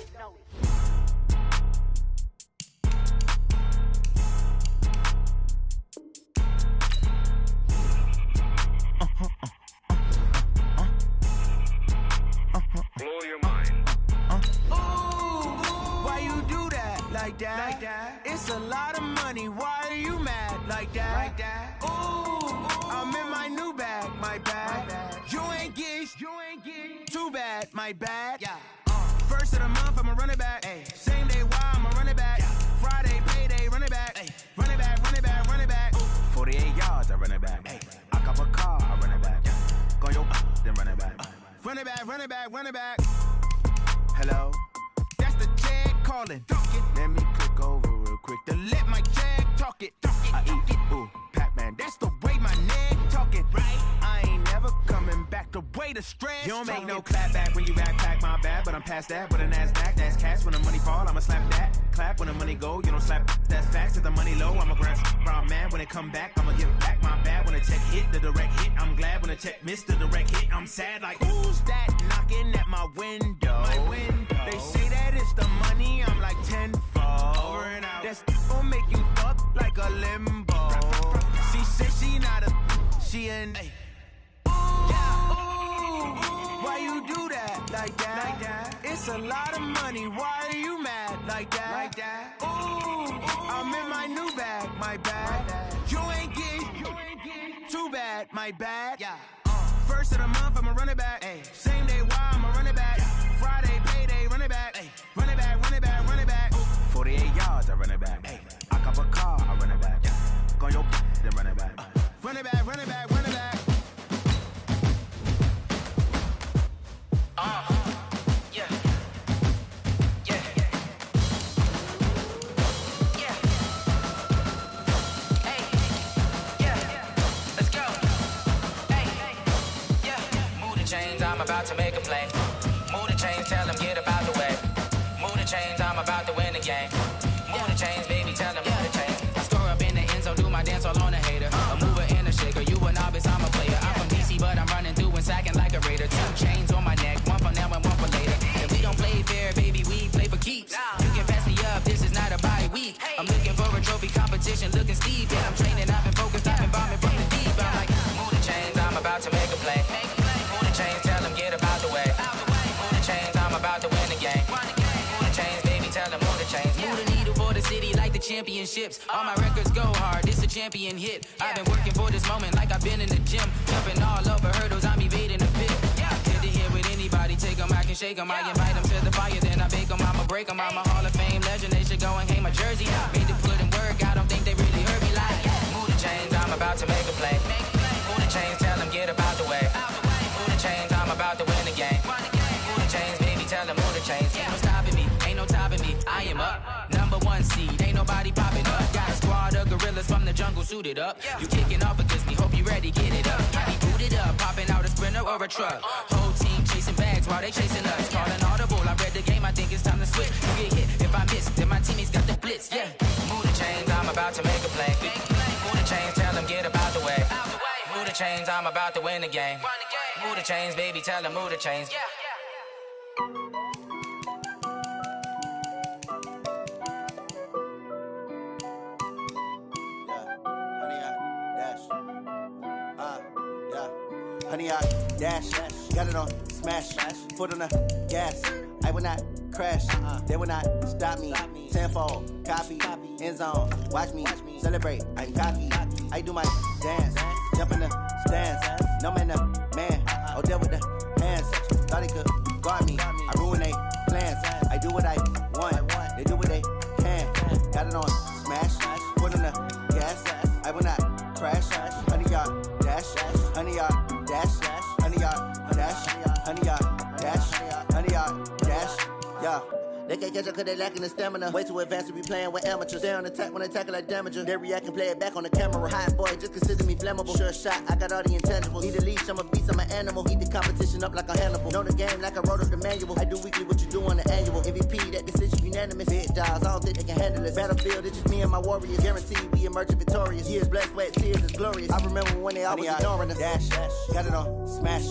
Blow your mind. Why you do that like that? It's a lot of money. Why are you mad like that? Ooh, I'm in my new bag, my bag. You ain't get too bad, my bad. Yeah. First of the month, I'ma run it back. Same day, why I'ma run it back. Friday, payday, run it back. Run it back, run it back, run it back. 48 yards, I run it back. I cop a car, I run it back. Go yo, then run it back. Run it back, run it back, run it back. Hello? That's the Jag calling. Let me click over real quick to let my Jag talk it. I eat it, ooh, Pac-Man. That's the way my neck talking. Right? I ain't never coming back the way the stress. You don't make no clap back when you backpack, my bad. But I'm past that with a NASDAQ. That's cash when the money fall. I'ma slap that. Clap when the money go. You don't slap. That's facts. If the money low, I'ma grab brown man. When it come back, I'ma give back my bad. When the check hit, the direct hit. I'm glad when the check missed the direct hit. I'm sad like, who's that knocking at my window? They say that it's the money. I'm like tenfold. Over and out. That's gon' make you up like a limbo. She said she not a, she an. Why you do that like that? It's a lot of money. Why are you mad like that? Ooh, I'm in my new bag, my bag. You ain't get too bad, my bad. First of the month, I'ma run it back. Same day, why I'ma run it back. Friday, payday, run it back. Run it back, run it back, run it back. 48 yards, I run it back. I cop a car, I run it back. Go yo, then run it back. Run it back, run it back, run it back. Yeah. Hey, yeah. Let's go. Hey, yeah. Move the chains, I'm about to make a play. Move the chains, tell them get about the way. Move the chains, I'm about to win the game. Move the chains, baby, tell them move the chains. I score up in the end zone, do my dance all on a hater. A mover and a shaker, you a novice, I'm a player. I'm from DC, but I'm running through and sacking like a raider. 2 chains on my neck, one for now and one for later. If we don't play fair, baby, we play for keeps. You can pass me up, this is not a bye week. I'm looking for a trophy competition, looking steep. Yeah, I'm training, I've been focused, I've been bombing from the deep. I'm like, move the chains, I'm about to make a play. Move the chains, tell them get about the way. Move the chains, I'm about to win the game. Move the chains, baby, tell them move the chains. Move the needle for the city like the championships. All my records go hard, this a champion hit. I've been working for this moment like I've been in the gym. Jumping all over hurdles, I'm evading the pit. Good to hear with anybody, take them, I can shake them. I invite them to the fire, then I bake them, I'ma break them. I'm a Hall of Fame legend, they should go and hang my jersey. Made to put in work, I don't think they really heard me like, move the chains, I'm about to make a play. Move the chains, tell them get about the way. Move the chains, I'm about to win the game. Move the chains, baby, tell them move the chains. Ain't no stopping me, ain't no topping me, I am up. #1 seed, ain't nobody popping up. Got a squad of gorillas from the jungle suited up. You kicking off against me, hope you ready, get it up. I be booted up, popping out a Sprinter or a truck. Whole team chasing bags while they chasing us. Calling audible, I read the game, I think it's time to switch. You get hit, if I miss, then my teammates got the blitz, yeah. Move the chains, I'm about to make a play. Move the chains, tell them get about the way. Move the chains, I'm about to win the game. Move the chains, baby, tell them move the chains. Honey, I dash, got it on smash, foot on the gas. I will not crash, they will not stop me. Tenfold, copy, end zone, watch me celebrate. I'm cocky, I do my dance, jump in the stands. No man, the man, oh, deal with the hands. Thought he could guard me, I ruin they plans. I do what I want, they do what they can. Got it on smash, foot on the gas. I will not crash, honey, y'all dash, honey, y'all dash, honey, y'all dash, honey, y'all dash, honey, y'all dash, yeah. They can't catch up cause they lacking the stamina. Way too advanced to be playing with amateurs. Stay on attack when they tackle like damager. They react and play it back on the camera. Hot boy, just consider me flammable. Sure shot, I got all the intangibles. Need a leash, I'm a beast, I'm an animal. Heat the competition up like a Hannibal. Know the game like I wrote up the manual. I do weekly what you do on the annual. MVP, that decision unanimous. Big dogs, I don't think they can handle it. Battlefield, it's just me and my warriors. Guaranteed we emerging victorious. Years, blood, sweat, tears, is glorious. I remember when they always ignoring us. Dash, got it on, smash,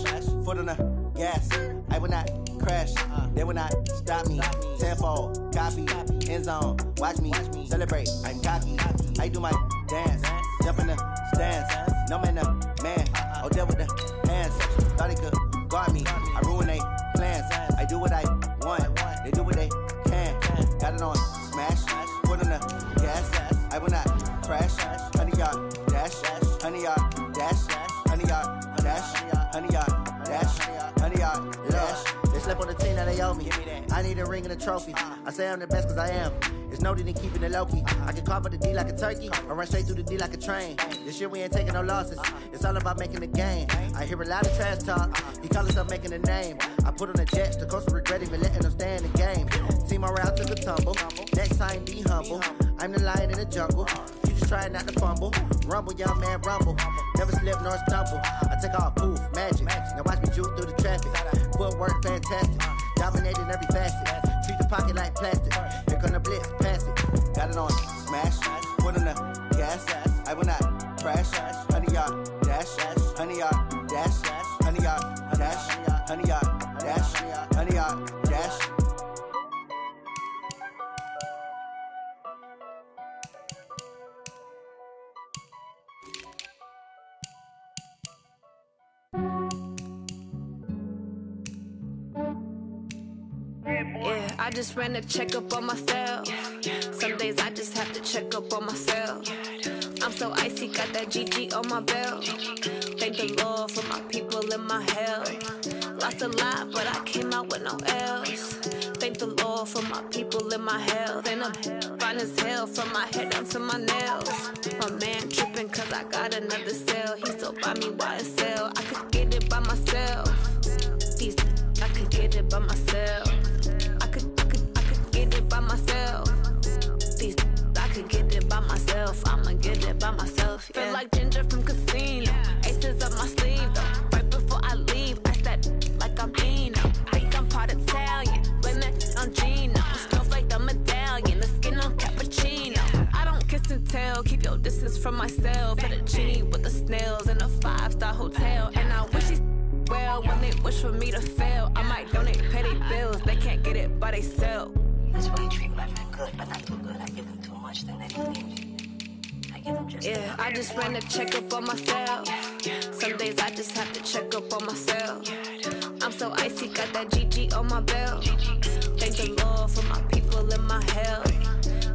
foot on the gas. I will not crash, they will not stop me. Tenfold, copy, end zone, watch me celebrate. I'm cocky, I do my dance, jump in the stands. No man, man, oh deal with the hands. Thought he could guard me, I ruin they plans. I do what I want, they do what they can. Got it on, smash, foot on the gas. I will not crash, 100-yard dash, 100-yard dash, 100-yard dash, 100-yard dash, 100-yard dash. They slept on the team that they owe me. I need a ring and a trophy. I say I'm the best cause I am. It's noted in keeping it low-key. I can carve for the D like a turkey, or run straight through the D like a train. This year we ain't taking no losses. It's all about making the game. I hear a lot of trash talk. He call himself making a name. I put on the Jets. The coach will regret even letting them stay in the game. Team morale took a tumble. Next time be humble. I'm the lion in the jungle. You just try not to fumble. Rumble, young man, rumble. Never slip nor stumble. I take off, poof, magic. Now watch me juke through the traffic. Footwork fantastic. Dominating every facet. Treat the pocket like plastic. Here come the blitz, pass it. Got it on, smash. Foot on the gas. I will not crash. 100-yard dash. 100-yard dash. 100-yard dash. 100-yard dash. 100-yard dash. Yeah, I just ran a checkup on myself. Some days I just have to check up on myself. I'm so icy, got that GG on my belt. Thank the Lord for my people in my health. Lost a lot, but I came out with no L's. Thank the Lord for my people in my health. And I'm fine as hell from my head down to my nails. My man tripping cause I got another cell. He still buy me YSL. I could get it by myself. These I could get it by myself. I could get it by myself. These I could get it by myself. I'ma get it by myself. Yeah. Feel like Ginger from Casino. Aces up my sleeve though. Right before I leave, I said like I'm Dino. Think I'm part Italian. Blame it on Gino. Snowflake the medallion. The skin on cappuccino. I don't kiss and tell. Keep your distance from myself. Put a genie with the snails in a 5-star hotel. And I wish he's well when they wish for me to fail. I might donate, pay their bills. They can't get it by they sell. That's why you treat my men good, but not too good. I give them too much, then they leave. I give them just yeah, I just ran a checkup on myself. Some days I just have to check up on myself. I'm so icy, got that GG on my belt. Thank the Lord for my people in my health.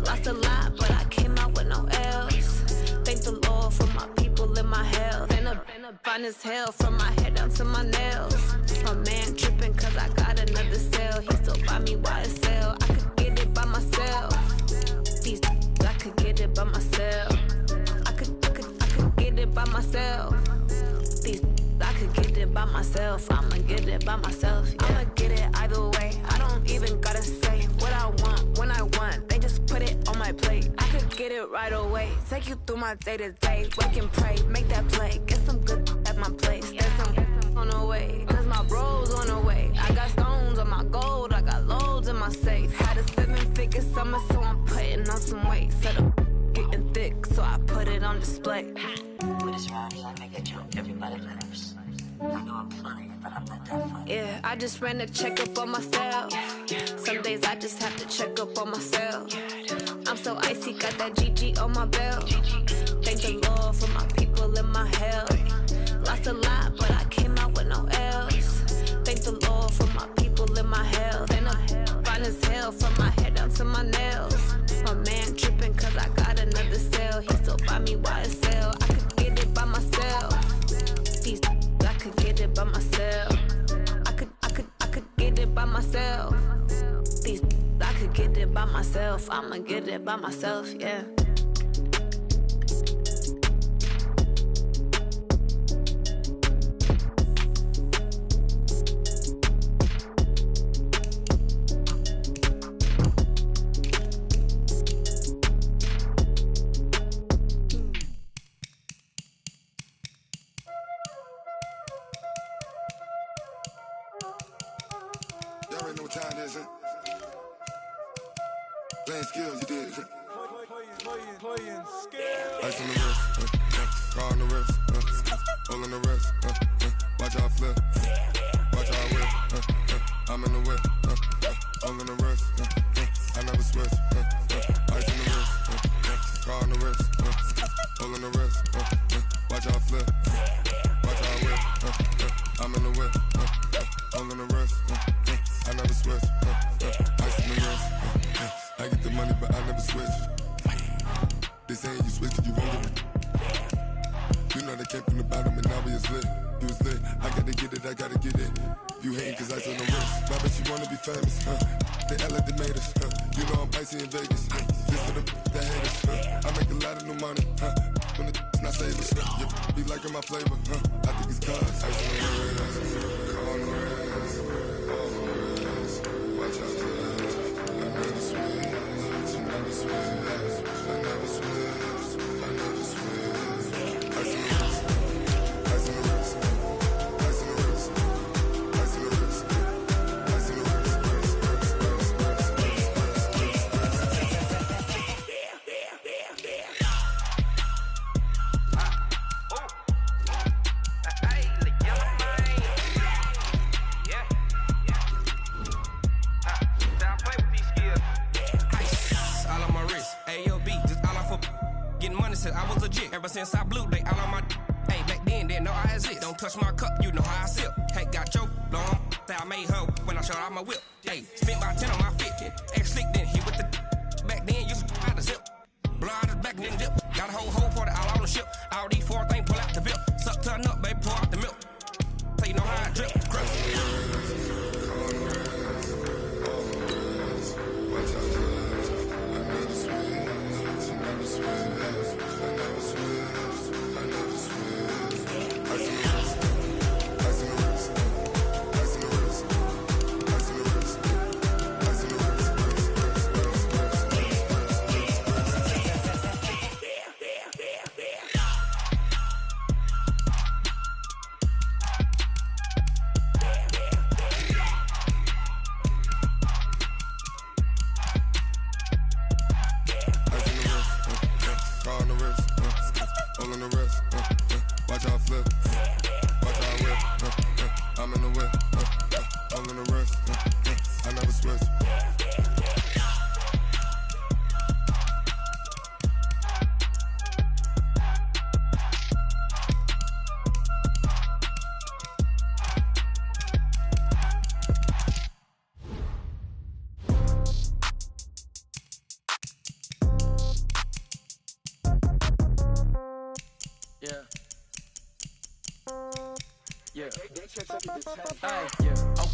Lost a lot, but I came out with no L's. Thank the Lord for my people in my health. And I'm fine as hell from my head down to my nails. My man tripping cause I got another cell. He still buy me YSL. I could get it by myself. These I could get it by myself. I could get it by myself. These I could get it by myself. I'ma get it by myself. Yeah. I'ma get it either way. I don't even gotta say what I want when I want. They just put it on my plate. I could get it right away. Take you through my day to day. Wake and pray, make that play. Get some good at my place. There's some on the way. Cause my bros on the way. I got stones on my gold. I got loads in my safe. Had a 7-figure summer, so I'm putting on some weight. Set up getting thick, so I put it on display. With his rhymes, I make it jump. Everybody laughs. I know I'm funny, but I'm not that funny. Yeah, I just ran a checkup on myself. Some days I just have to check up on myself. I'm so icy, got that GG on my belt. Thank the Lord for my people in my health. Lost a lot, but I came out with no L's. Thank the Lord for my people in my health. And I'm fine as hell from my head down to my nails. My man tripping cause I got another cell. He still buy me YSL. I could get it by myself. These I could get it by myself. I could get it by myself. These I could get it by myself. I'ma get it by myself, yeah. already know what time it is, huh? Playing skills, you did, huh? Playing skills. Ice on the wrist, car on the wrist, hole in the wrist, watch how I flip, watch how I whip, I'm in the whip, hole in the wrist, I never switch, ice on the wrist, car on the wrist, hole in the wrist, watch how I flip, watch how I whip, I'm in the whip, hole in the wrist, I never switch, ice on the wrist, I get the money but I never switch. They saying you switch 'cause you won't get it. You know they came from the bottom and now we is lit. You was lit, I gotta get it, I gotta get it. You hating 'cause ice on the wrist. I bet you wanna be famous, They act like they made us, You know I'm icy in Vegas, This for the that hate us, I make a lot of new money, When the not savers, You be liking my flavor, I think it's cause ice on the wrist, on the wrist, on the wrist. Watch out for this, I never switch, I never switch. I never switch, I never switch. Ice in the wrist, ice in the wrist, ice in the wrist, ice in the wrist, ice in the wrist, I was legit ever since I blew they all on my hey back then didn't know I had it. Don't touch my cup, you know how I sip. Hey, got choked long that I made her when I showed out my whip. Hey, spent about 10 on my 50. Ex slick then hit with the back then used to out the zip. Blow out his back and then dip. Got a whole party all on the ship. All these four things pull out the VIP. Suck turn up, baby, pour out the milk. So you know how I drip.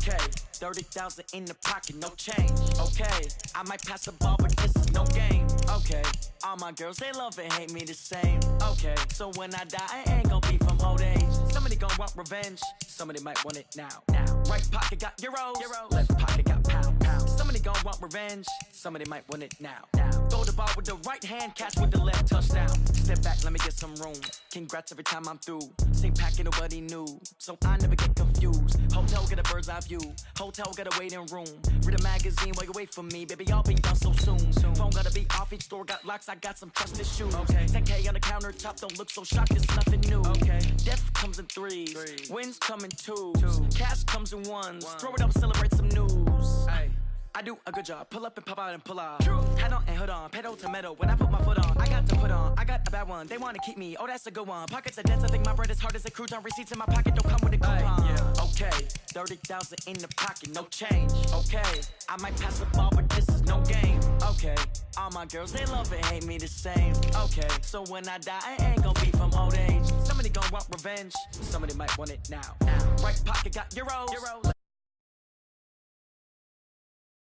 Okay, 30,000 in the pocket, no change. Okay, I might pass the ball, but this is no game. Okay, all my girls, they love and hate me the same. Okay, so when I die, I ain't gon' be from old age. Somebody gon' want revenge, somebody might want it now. Right pocket got euros, left pocket got pound. Somebody gon' want revenge, somebody might want it now. Throw the ball with the right hand, catch with the left, touchdown. Step back, let me get some room. Congrats every time I'm through. Same packet, nobody knew, so I never get confused. Hotel get a bird's eye view, hotel got a waiting room. Read a magazine while you wait for me, baby, I'll be done so soon. Phone gotta be off, each store got locks, I got some trusted shoes. Okay, 10K on the countertop, don't look so shocked, it's nothing new. Okay, death comes in threes, wins come in twos, cash comes in ones. Throw it up, celebrate some news. Ay. I do a good job, pull up and pop out and pull off. Head on and hood on, pedal to metal. When I put my foot on, I got to put on. I got a bad one, they wanna keep me. Oh, that's a good one. Pockets are dense, I think my bread is hard as a crouton. Receipts in my pocket don't come with a coupon. Okay, 30,000 in the pocket, no change. Okay, I might pass the ball, but this is no game. Okay, all my girls, they love and hate me the same. Okay, so when I die, I ain't gon' be from old age. Somebody gon' want revenge, somebody might want it now. Right pocket got euros.